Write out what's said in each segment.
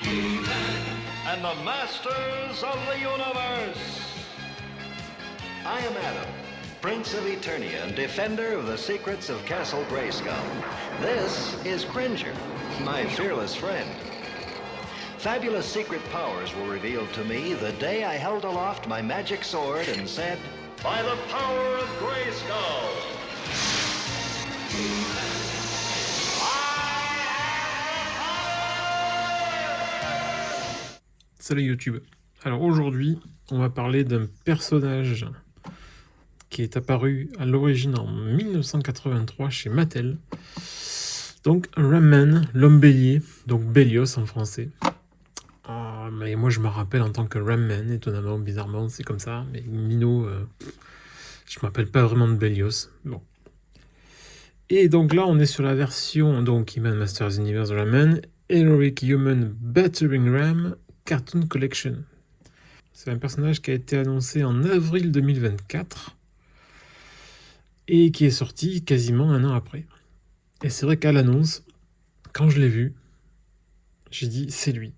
and the masters of the universe. I am Adam, Prince of Eternia and defender of the secrets of Castle Grayskull. This is Cringer, my fearless friend. Fabulous secret powers were revealed to me the day I held aloft my magic sword and said, "By the power of Grayskull!" Salut YouTube. Alors aujourd'hui, on va parler d'un personnage qui est apparu à l'origine en 1983 chez Mattel. Donc Ram-Man, l'homme bélier, donc Bélios en français. Mais moi je me rappelle en tant que Ram-Man, étonnamment, bizarrement, c'est comme ça. Mais Mino, je me rappelle pas vraiment de Bélios. Bon. Et donc là, on est sur la version donc He-Man Masters Universe Ram-Man, Heroic Human Battering Ram Cartoon Collection. C'est un personnage qui a été annoncé en avril 2024 et qui est sorti quasiment un an après. Et c'est vrai qu'à l'annonce, quand je l'ai vu, j'ai dit c'est lui.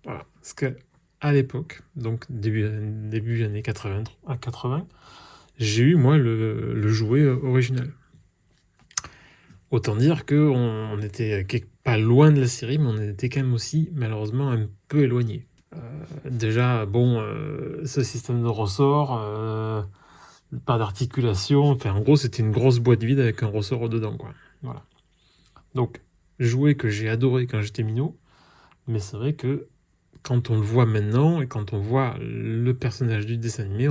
Voilà. Parce qu'à l'époque, donc début années 80, j'ai eu moi le jouet original. Autant dire qu'on n'était pas loin de la série, mais on était quand même aussi malheureusement un peu éloigné. Déjà, bon, ce système de ressort, pas d'articulation, enfin en gros c'était une grosse boîte vide avec un ressort dedans, quoi. Voilà. Donc, jouet que j'ai adoré quand j'étais minot, mais c'est vrai que quand on le voit maintenant et quand on voit le personnage du dessin animé,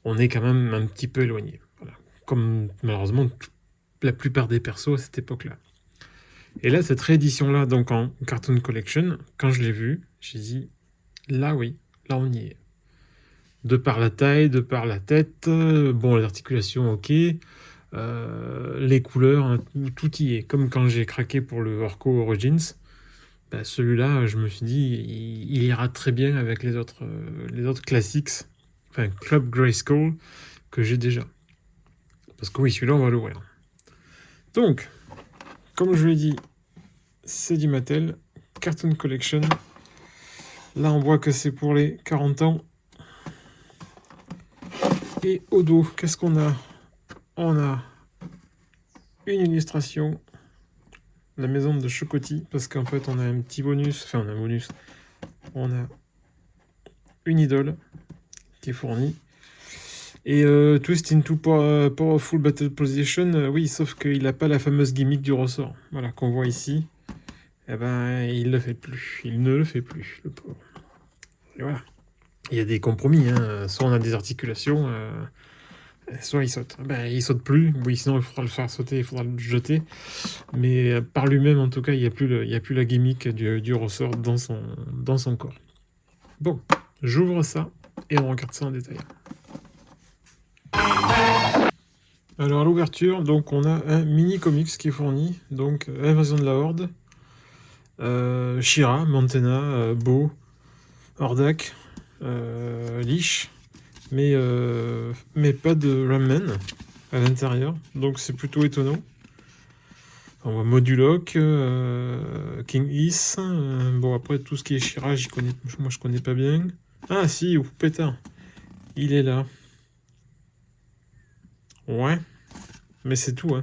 on est quand même un petit peu éloigné. Voilà. Comme malheureusement la plupart des persos à cette époque-là. Et là, cette réédition-là, donc en Cartoon Collection, quand je l'ai vue, j'ai dit, là oui, là on y est. De par la taille, de par la tête, bon, les articulations, ok, les couleurs, hein, tout y est. Comme quand j'ai craqué pour le Orko Origins, bah, celui-là, je me suis dit, il ira très bien avec les autres classiques, enfin Club Grayskull, que j'ai déjà. Parce que oui, celui-là, on va l'ouvrir. Donc, comme je l'ai dit, c'est du Mattel, Cartoon Collection. Là, on voit que c'est pour les 40 ans. Et au dos, qu'est-ce qu'on a? On a une illustration, la maison de Chocotti, parce qu'en fait, on a un petit bonus, enfin, on a un bonus. On a une idole qui est fournie. Et Twist into Powerful Battle Position, oui, sauf qu'il n'a pas la fameuse gimmick du ressort, voilà, qu'on voit ici. Eh ben, il le fait plus. Il ne le fait plus, le pauvre. Et voilà. Il y a des compromis, hein. Soit on a des articulations, soit il saute. Ben, il saute plus. Oui, sinon il faudra le faire sauter, il faudra le jeter. Mais par lui-même, en tout cas, il n'y a plus la gimmick du ressort dans son corps. Bon, j'ouvre ça et on regarde ça en détail. Alors à l'ouverture, donc on a un mini comics qui est fourni, donc Invasion de la Horde, She-Ra, Montana, Bo, Hordak, Leash, mais pas de Ram-Man à l'intérieur, donc c'est plutôt étonnant. On voit Modulok, King Is, bon après tout ce qui est She-Ra, moi je connais pas bien. Ah si, pétard, il est là. Ouais, mais c'est tout, hein.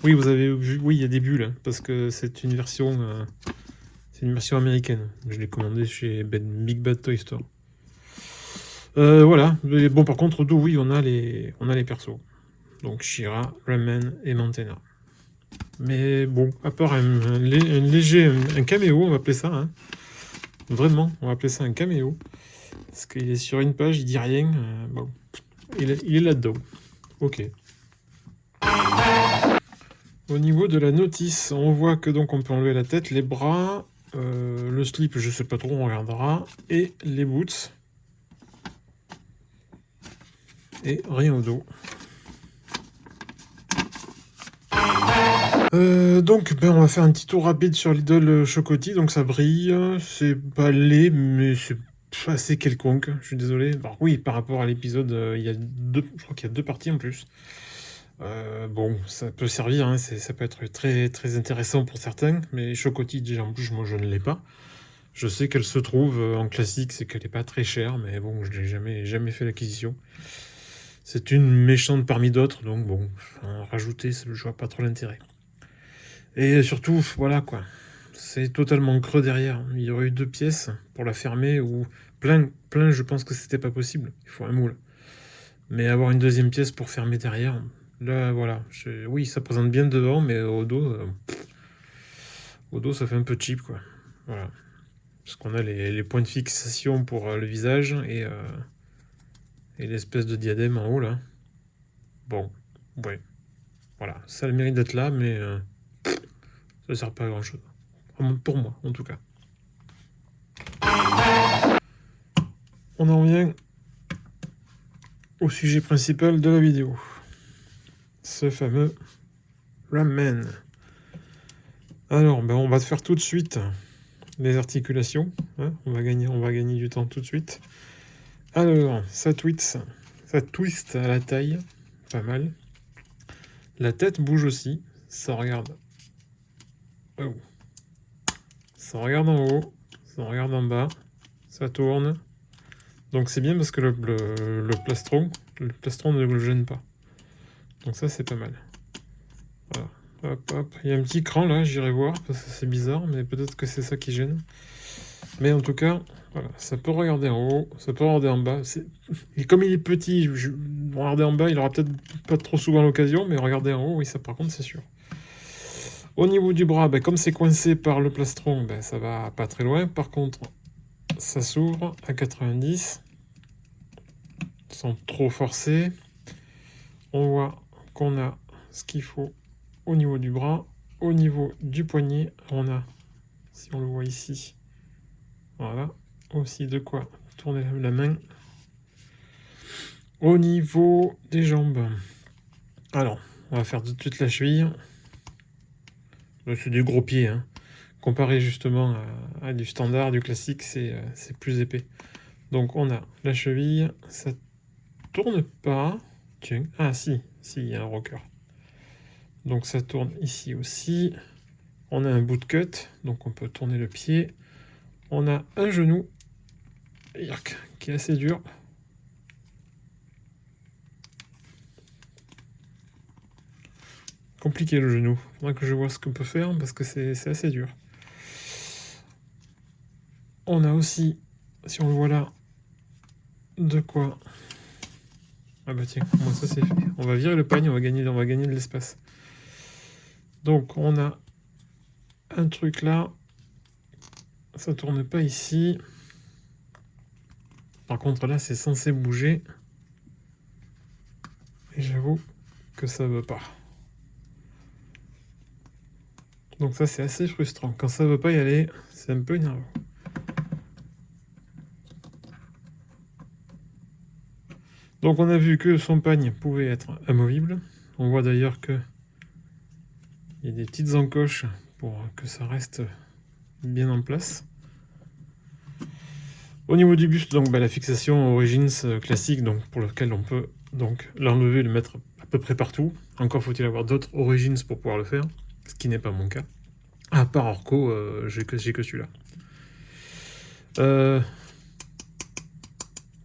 Oui, vous avez vu, oui, il y a des bulles, hein, parce que c'est une version américaine. Je l'ai commandé chez Big Bad Toy Store. Voilà. Mais bon, par contre, oui, on a les persos. Donc She-Ra, Ram-Man et Montana. Mais bon, à part un léger caméo, on va appeler ça, hein. Vraiment, on va appeler ça un caméo. Parce qu'il est sur une page, il dit rien. Bon, il est là-dedans. Ok. Au niveau de la notice, on voit que donc on peut enlever la tête, les bras, le slip, je sais pas trop, on regardera, et les boots. Et rien au dos. Donc on va faire un petit tour rapide sur l'idole Chocotti, donc ça brille, c'est pas laid, mais c'est assez quelconque, je suis désolé. Alors oui, par rapport à l'épisode, je crois qu'il y a 2 parties en plus. Bon, ça peut servir, hein, ça peut être très, très intéressant pour certains, mais Chocotille, déjà, en plus, moi, je ne l'ai pas. Je sais qu'elle se trouve en classique, c'est qu'elle n'est pas très chère, mais bon, je n'ai jamais fait l'acquisition. C'est une méchante parmi d'autres, donc bon, en rajouter, je vois pas trop l'intérêt. Et surtout, voilà quoi, c'est totalement creux derrière. Il y aurait eu 2 pièces pour la fermer, ou plein, je pense que c'était pas possible. Il faut un moule. Mais avoir une 2e pièce pour fermer derrière, là, voilà. Oui, ça présente bien devant, mais au dos, ça fait un peu cheap, quoi. Voilà. Parce qu'on a les points de fixation pour le visage et l'espèce de diadème en haut, là. Bon, ouais. Voilà, ça a le mérite d'être là, mais ça sert pas à grand chose. Pour moi, en tout cas. On en revient au sujet principal de la vidéo. Ce fameux Ramman. Alors, ben, on va faire tout de suite les articulations. Hein, on va gagner du temps tout de suite. Alors, ça twist à la taille. Pas mal. La tête bouge aussi. Ça regarde. Oh. Ça regarde en haut. Ça regarde en bas. Ça tourne. Donc c'est bien parce que le plastron ne le gêne pas. Donc ça c'est pas mal. Voilà. Hop, hop. Il y a un petit cran là, j'irai voir, parce que c'est bizarre, mais peut-être que c'est ça qui gêne. Mais en tout cas, voilà, ça peut regarder en haut, ça peut regarder en bas. Et comme il est petit, regarder en bas, il aura peut-être pas trop souvent l'occasion, mais regarder en haut, oui, ça par contre c'est sûr. Au niveau du bras, ben, comme c'est coincé par le plastron, ben, ça va pas très loin. Par contre, ça s'ouvre à 90. Sans trop forcer. On voit qu'on a ce qu'il faut au niveau du bras. Au niveau du poignet, on a, si on le voit ici, voilà, aussi de quoi tourner la main. Au niveau des jambes, alors, on va faire tout de suite la cheville. C'est du gros pied, hein. Comparé justement à du standard, du classique, c'est plus épais. Donc on a la cheville, ça tourne pas. Tiens, ah si, il y a un rocker. Donc ça tourne ici aussi. On a un bootcut, donc on peut tourner le pied. On a un genou qui est assez dur. Compliqué le genou. Faudrait que je vois ce qu'on peut faire parce que c'est assez dur. On a aussi, si on le voit là, de quoi. Ah bah tiens, moi ça c'est fait. On va virer le pagne, on va gagner de l'espace. Donc on a un truc là. Ça tourne pas ici. Par contre là c'est censé bouger. Et j'avoue que ça veut pas. Donc ça c'est assez frustrant. Quand ça veut pas y aller, c'est un peu énervant. Donc on a vu que son pagne pouvait être amovible. On voit d'ailleurs que il y a des petites encoches pour que ça reste bien en place. Au niveau du buste, donc la fixation Origins classique, donc pour lequel on peut donc l'enlever et le mettre à peu près partout. Encore faut-il avoir d'autres Origins pour pouvoir le faire, ce qui n'est pas mon cas. À part Orco, j'ai que celui-là.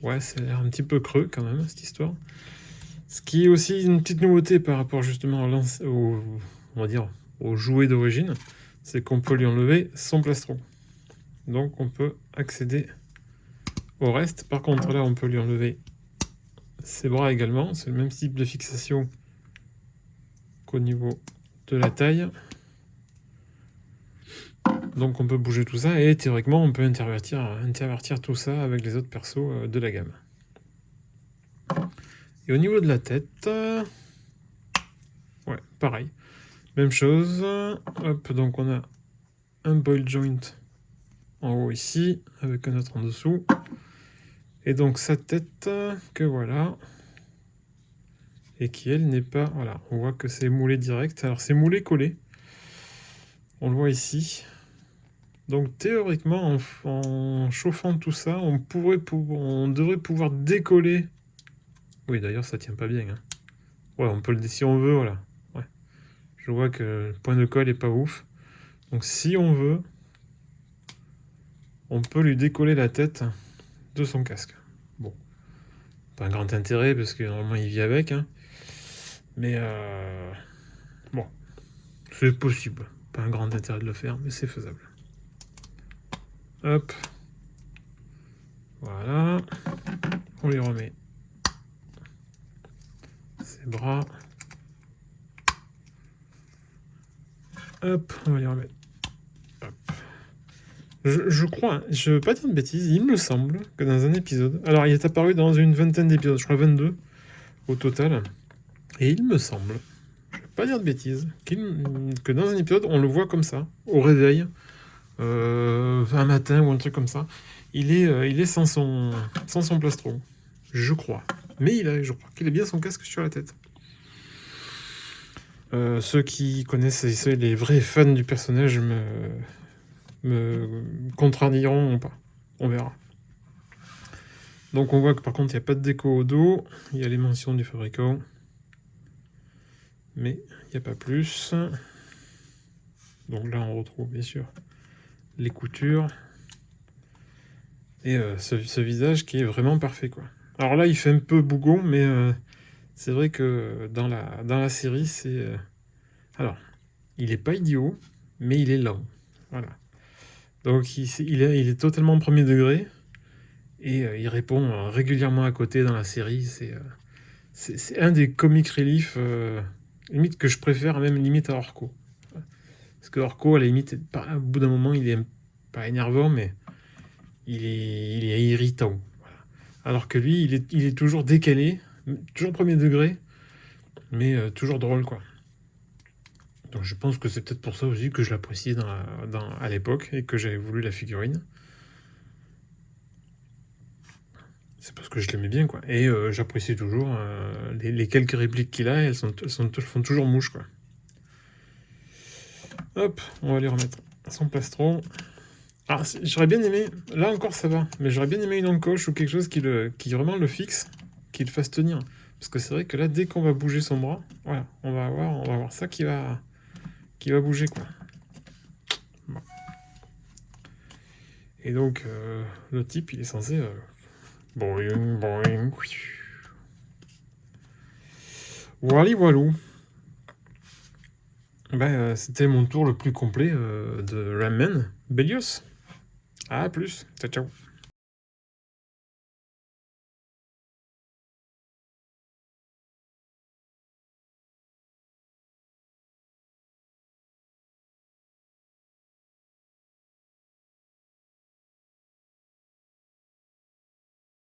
Ouais, ça a l'air un petit peu creux quand même, cette histoire. Ce qui est aussi une petite nouveauté par rapport justement au jouet d'origine, c'est qu'on peut lui enlever son plastron. Donc on peut accéder au reste. Par contre, là, on peut lui enlever ses bras également. C'est le même type de fixation qu'au niveau de la taille. Donc on peut bouger tout ça et théoriquement on peut intervertir tout ça avec les autres persos de la gamme. Et au niveau de la tête, ouais, pareil. Même chose. Hop, donc on a un boil joint en haut ici, avec un autre en dessous. Et donc sa tête, que voilà. Et qui elle n'est pas... Voilà, on voit que c'est moulé direct. Alors c'est moulé collé. On le voit ici. Donc théoriquement, en chauffant tout ça, on devrait pouvoir décoller. Oui, d'ailleurs, ça tient pas bien. Hein. Ouais, on peut le si on veut, voilà. Ouais. Je vois que le point de colle est pas ouf. Donc si on veut, on peut lui décoller la tête de son casque. Bon, pas un grand intérêt parce que normalement il vit avec, hein. Mais bon, c'est possible. Pas un grand intérêt de le faire, mais c'est faisable. Hop. Voilà. On lui remet ses bras. Hop, on va lui remettre. Hop. Je crois, hein, je veux pas dire de bêtises, il me semble que dans un épisode, alors il est apparu dans une vingtaine d'épisodes, je crois 22 au total, et il me semble, je veux pas dire de bêtises, que dans un épisode on le voit comme ça, au réveil, un matin ou un truc comme ça, il est sans son plastron, je crois, mais je crois qu'il a bien son casque sur la tête. Ceux qui connaissent, les vrais fans du personnage me contradiront ou pas. On verra. Donc on voit que par contre il n'y a pas de déco au dos. Il y a les mentions du fabricant. Mais il n'y a pas plus. Donc là on retrouve bien sûr les coutures. Et ce visage qui est vraiment parfait, quoi. Alors là il fait un peu bougon, mais c'est vrai que dans la série c'est... Alors, il est pas idiot, mais il est lent. Voilà. Donc il est totalement premier degré et il répond régulièrement à côté dans la série. C'est un des comic relief limite que je préfère même limite à Orko. Parce que Orko à la limite au bout d'un moment il est pas énervant mais il est irritant. Voilà. Alors que lui il est toujours décalé, toujours premier degré, mais toujours drôle, quoi. Donc je pense que c'est peut-être pour ça aussi que je l'appréciais à l'époque et que j'avais voulu la figurine. C'est parce que je l'aimais bien, quoi. Et j'apprécie toujours les quelques répliques qu'il a, elles font toujours mouche, quoi. Hop, on va les remettre son plastron. Ah, j'aurais bien aimé, là encore ça va, mais j'aurais bien aimé une encoche ou quelque chose qui vraiment le fixe, qui le fasse tenir. Parce que c'est vrai que là, dès qu'on va bouger son bras, voilà, on va avoir ça qui va bouger, quoi. Bon. Et donc, le type, il est censé... boing, boing. Voilà, voilou. C'était mon tour le plus complet de Ramen Belios. À plus. Ciao, ciao.